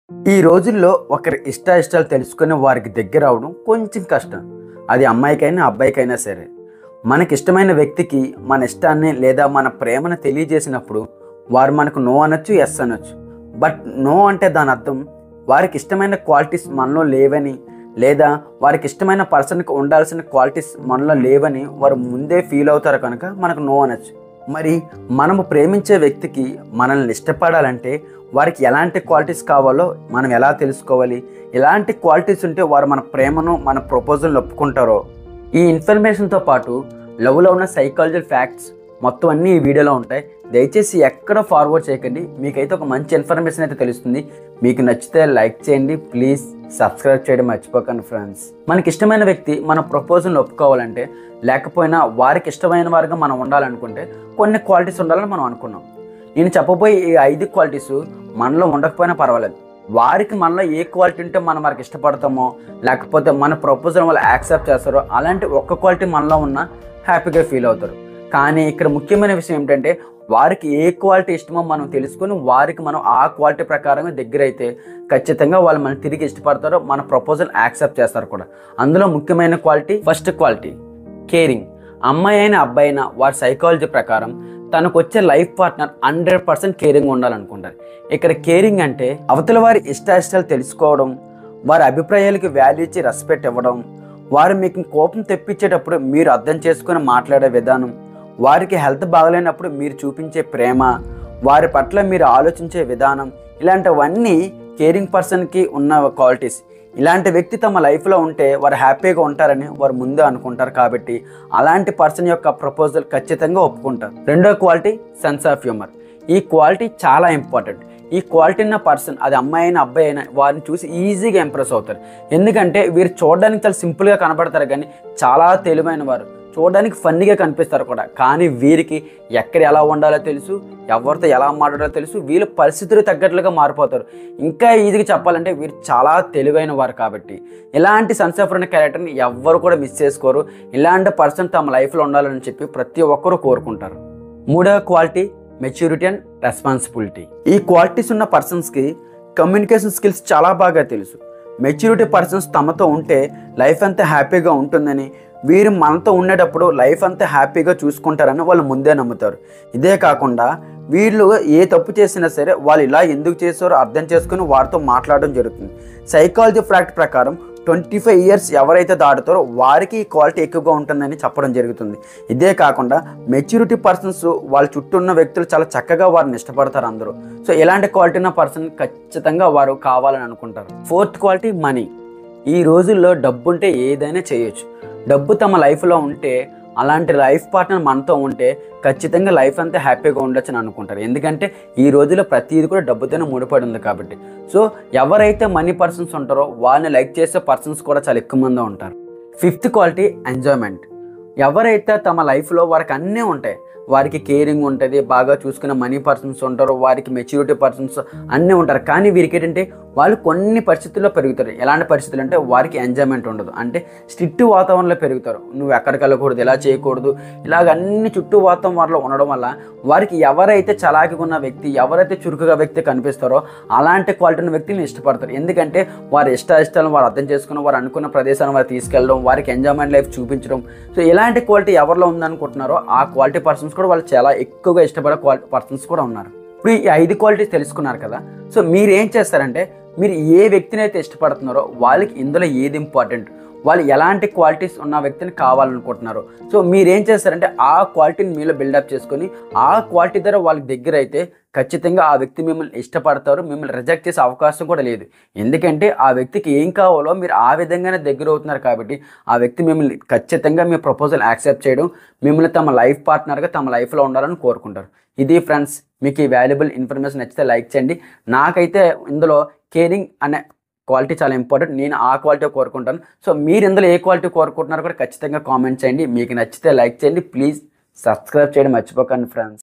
ఈ రోజుల్లో ఒకరి ఇష్టాయిష్టాలు తెలుసుకుని వారికి దగ్గర అవడం కొంచెం కష్టం. అది అమ్మాయికైనా అబ్బాయికైనా సరే. మనకిష్టమైన వ్యక్తికి మన ఇష్టాన్ని లేదా మన ప్రేమను తెలియజేసినప్పుడు వారు మనకు నో అనొచ్చు, ఎస్ అనొచ్చు. బట్ నో అంటే దాని అర్థం వారికి ఇష్టమైన క్వాలిటీస్ మనలో లేవని, లేదా వారికి ఇష్టమైన పర్సన్కి ఉండాల్సిన క్వాలిటీస్ మనలో లేవని వారు ముందే ఫీల్ అవుతారు కనుక మనకు నో అనొచ్చు. మరి మనము ప్రేమించే వ్యక్తికి మనల్ని ఇష్టపడాలంటే వారికి ఎలాంటి క్వాలిటీస్ కావాలో మనం ఎలా తెలుసుకోవాలి, ఎలాంటి క్వాలిటీస్ ఉంటే వారు మన ప్రేమను మన ప్రపోజల్ని ఒప్పుకుంటారో, ఈ ఇన్ఫర్మేషన్తో పాటు లవ్లో ఉన్న సైకాలజికల్ ఫ్యాక్ట్స్ మొత్తం అన్నీ ఈ వీడియోలో ఉంటాయి. దయచేసి ఎక్కడ ఫార్వర్డ్ చేయకండి, మీకైతే ఒక మంచి ఇన్ఫర్మేషన్ అయితే తెలుస్తుంది. మీకు నచ్చితే లైక్ చేయండి, ప్లీజ్ సబ్స్క్రైబ్ చేయడం మర్చిపోకండి ఫ్రెండ్స్. మనకి ఇష్టమైన వ్యక్తి మన ప్రపోజల్ని ఒప్పుకోవాలంటే, లేకపోయినా వారికి ఇష్టమైన వారిగా మనం ఉండాలనుకుంటే కొన్ని క్వాలిటీస్ ఉండాలని మనం అనుకున్నాం. నేను చెప్పబోయే ఈ 5 క్వాలిటీస్ మనలో ఉండకపోయినా పర్వాలేదు. వారికి మనలో ఏ క్వాలిటీ ఉంటే మనం వారికి ఇష్టపడతామో, లేకపోతే మన ప్రపోజల్ వాళ్ళు యాక్సెప్ట్ చేస్తారో అలాంటి ఒక్క క్వాలిటీ మనలో ఉన్న హ్యాపీగా ఫీల్ అవుతారు. కానీ ఇక్కడ ముఖ్యమైన విషయం ఏమిటంటే, వారికి ఏ క్వాలిటీ ఇష్టమో మనం తెలుసుకొని వారికి మనం ఆ క్వాలిటీ ప్రకారంగా దగ్గర అయితే ఖచ్చితంగా వాళ్ళు మనం తిరిగి ఇష్టపడతారో, మన ప్రపోజల్ యాక్సెప్ట్ చేస్తారు కూడా. అందులో ముఖ్యమైన క్వాలిటీ, ఫస్ట్ క్వాలిటీ కేరింగ్. అమ్మాయి అయినా అబ్బాయి అయినా వారి సైకాలజీ ప్రకారం తనకు వచ్చే లైఫ్ పార్ట్నర్ 100% కేరింగ్ ఉండాలనుకుంటారు. ఇక్కడ కేరింగ్ అంటే అవతల వారి ఇష్టాయిష్టాలు తెలుసుకోవడం, వారి అభిప్రాయాలకి వాల్యూ ఇచ్చి రెస్పెక్ట్ ఇవ్వడం, వారు మీకు కోపం తెప్పించేటప్పుడు మీరు అర్థం చేసుకుని మాట్లాడే విధానం, వారికి హెల్త్ బాగలేనప్పుడు మీరు చూపించే ప్రేమ, వారి పట్ల మీరు ఆలోచించే విధానం, ఇలాంటివన్నీ కేరింగ్ పర్సన్కి ఉన్న క్వాలిటీస్. ఇలాంటి వ్యక్తి తమ లైఫ్లో ఉంటే వారు హ్యాపీగా ఉంటారని వారు ముందే అనుకుంటారు. కాబట్టి అలాంటి పర్సన్ యొక్క ప్రపోజల్ ఖచ్చితంగా ఒప్పుకుంటారు. రెండో క్వాలిటీ సెన్స్ ఆఫ్ హ్యూమర్. ఈ క్వాలిటీ చాలా ఇంపార్టెంట్. ఈ క్వాలిటీ ఉన్న పర్సన్, అది అమ్మాయి అయినా అబ్బాయి అయినా, వారిని చూసి ఈజీగా ఇంప్రెస్ అవుతారు. ఎందుకంటే వీరు చూడడానికి చాలా సింపుల్గా కనబడతారు కానీ చాలా తెలివైన వారు, చూడడానికి ఫన్నీగా కనిపిస్తారు కూడా. కానీ వీరికి ఎక్కడ ఎలా ఉండాలో తెలుసు, ఎవరితో ఎలా మాట్లాడాలో తెలుసు, వీళ్ళు పరిస్థితులకు తగ్గట్లుగా మారిపోతారు. ఇంకా ఈజీగా చెప్పాలంటే వీరు చాలా తెలివైన వారు. కాబట్టి ఇలాంటి సెన్స్ ఆఫ్ హ్యూమర్ క్యారెక్టర్ని ఎవ్వరు కూడా మిస్ చేసుకోరు. ఇలాంటి పర్సన్ తమ లైఫ్లో ఉండాలని చెప్పి ప్రతి ఒక్కరూ కోరుకుంటారు. మూడవ క్వాలిటీ మెచ్యూరిటీ అండ్ రెస్పాన్సిబిలిటీ. ఈ క్వాలిటీస్ ఉన్న పర్సన్స్కి కమ్యూనికేషన్ స్కిల్స్ చాలా బాగా తెలుసు. మెచ్యూరిటీ పర్సన్స్ తమతో ఉంటే లైఫ్ అంతా హ్యాపీగా ఉంటుందని, వీరు మనతో ఉండేటప్పుడు లైఫ్ అంతా హ్యాపీగా చూసుకుంటారని వాళ్ళు ముందే నమ్ముతారు. ఇదే కాకుండా వీళ్ళు ఏ తప్పు చేసినా సరే వాళ్ళు ఇలా ఎందుకు చేస్తారో అర్థం చేసుకుని వారితో మాట్లాడడం జరుగుతుంది. సైకాలజీ ఫ్యాక్ట్ ప్రకారం 25 ఇయర్స్ ఎవరైతే దాటుతారో వారికి ఈ క్వాలిటీ ఎక్కువగా ఉంటుందని చెప్పడం జరుగుతుంది. ఇదే కాకుండా మెచ్యూరిటీ పర్సన్స్ వాళ్ళ చుట్టూ ఉన్న వ్యక్తులు చాలా చక్కగా వారిని ఇష్టపడతారు అందరూ. సో ఇలాంటి క్వాలిటీ ఉన్న పర్సన్ ఖచ్చితంగా వారు కావాలని అనుకుంటారు. Fourth quality money. ఈ రోజుల్లో డబ్బు ఉంటే ఏదైనా చేయొచ్చు. డబ్బు తమ లైఫ్లో ఉంటే, అలాంటి లైఫ్ పార్ట్నర్ మనతో ఉంటే ఖచ్చితంగా లైఫ్ అంతా హ్యాపీగా ఉండొచ్చు అని అనుకుంటారు. ఎందుకంటే ఈ రోజుల్లో ప్రతిదీ కూడా డబ్బుతోనే ముడిపడి ఉంది కాబట్టి. సో ఎవరైతే మనీ పర్సన్స్ ఉంటారో వాళ్ళని లైక్ చేసే పర్సన్స్ కూడా చాలా ఎక్కువ మంది ఉంటారు. Fifth quality enjoyment. ఎవరైతే తమ లైఫ్లో వారికి అన్నీ ఉంటాయి, వారికి కేరింగ్ ఉంటుంది, బాగా చూసుకునే మనీ పర్సన్స్ ఉంటారు, వారికి మెచ్యూరిటీ పర్సన్స్ అన్నీ ఉంటారు. కానీ వీరికి ఏంటంటే వాళ్ళు కొన్ని పరిస్థితుల్లో పెరుగుతారు. ఎలాంటి పరిస్థితులు అంటే వారికి ఎంజాయ్మెంట్ ఉండదు. అంటే స్ట్రిక్ట్ వాతావరణంలో పెరుగుతారు. నువ్వు ఎక్కడికి వెళ్ళకూడదు, ఇలా చేయకూడదు, ఇలాగ అన్ని చుట్టూ వాతావరణంలో ఉండడం వల్ల వారికి ఎవరైతే చలాకిగా ఉన్న వ్యక్తి, ఎవరైతే చురుకుగా వ్యక్తి కనిపిస్తారో అలాంటి క్వాలిటీ ఉన్న వ్యక్తిని ఇష్టపడతారు. ఎందుకంటే వారి ఇష్టాలను వారు అర్థం చేసుకుని వారు అనుకున్న ప్రదేశాన్ని వారు తీసుకెళ్ళడం, వారికి ఎంజాయ్మెంట్ లైఫ్ చూపించడం. సో ఇలాంటి క్వాలిటీ ఎవరిలో ఉందనుకుంటున్నారో ఆ క్వాలిటీ పర్సన్స్ కూడా వాళ్ళు చాలా ఎక్కువగా ఇష్టపడే క్వాలిటీ పర్సన్స్ కూడా ఉన్నారు. ఇప్పుడు ఈ 5 క్వాలిటీస్ తెలుసుకున్నారు కదా. సో మీరు ఏం చేస్తారంటే, మీరు ఏ వ్యక్తిని అయితే ఇష్టపడుతున్నారో వాళ్ళకి ఇందులో ఏది ఇంపార్టెంట్, వాళ్ళు ఎలాంటి క్వాలిటీస్ ఉన్న వ్యక్తిని కావాలనుకుంటున్నారు. సో మీరేం చేస్తారంటే ఆ క్వాలిటీని మీలో బిల్డప్ చేసుకొని ఆ క్వాలిటీ ద్వారా వాళ్ళకి దగ్గర అయితే ఖచ్చితంగా ఆ వ్యక్తి మిమ్మల్ని ఇష్టపడతారు. మిమ్మల్ని రిజెక్ట్ చేసే అవకాశం కూడా లేదు. ఎందుకంటే ఆ వ్యక్తికి ఏం కావాలో మీరు ఆ విధంగానే దగ్గర అవుతున్నారు. కాబట్టి ఆ వ్యక్తి మిమ్మల్ని ఖచ్చితంగా మీ ప్రపోజల్ యాక్సెప్ట్ చేయడం, మిమ్మల్ని తమ లైఫ్ పార్ట్నర్గా తమ లైఫ్లో ఉండాలని కోరుకుంటారు. ఇది ఫ్రెండ్స్, మీకు ఈ వాల్యుబుల్ ఇన్ఫర్మేషన్ నచ్చితే లైక్ చేయండి. నాకైతే ఇందులో కేరింగ్ అనే క్వాలిటీ చాలా ఇంపార్టెంట్. నేను ఆ క్వాలిటీ కోరుకుంటాను. సో మీరు ఇందులో ఏ క్వాలిటీ కోరుకుంటున్నారో కూడా ఖచ్చితంగా కామెంట్ చేయండి. మీకు నచ్చితే లైక్ చేయండి. ప్లీజ్ సబ్స్క్రైబ్ చేయడం మర్చిపోకండి ఫ్రెండ్స్.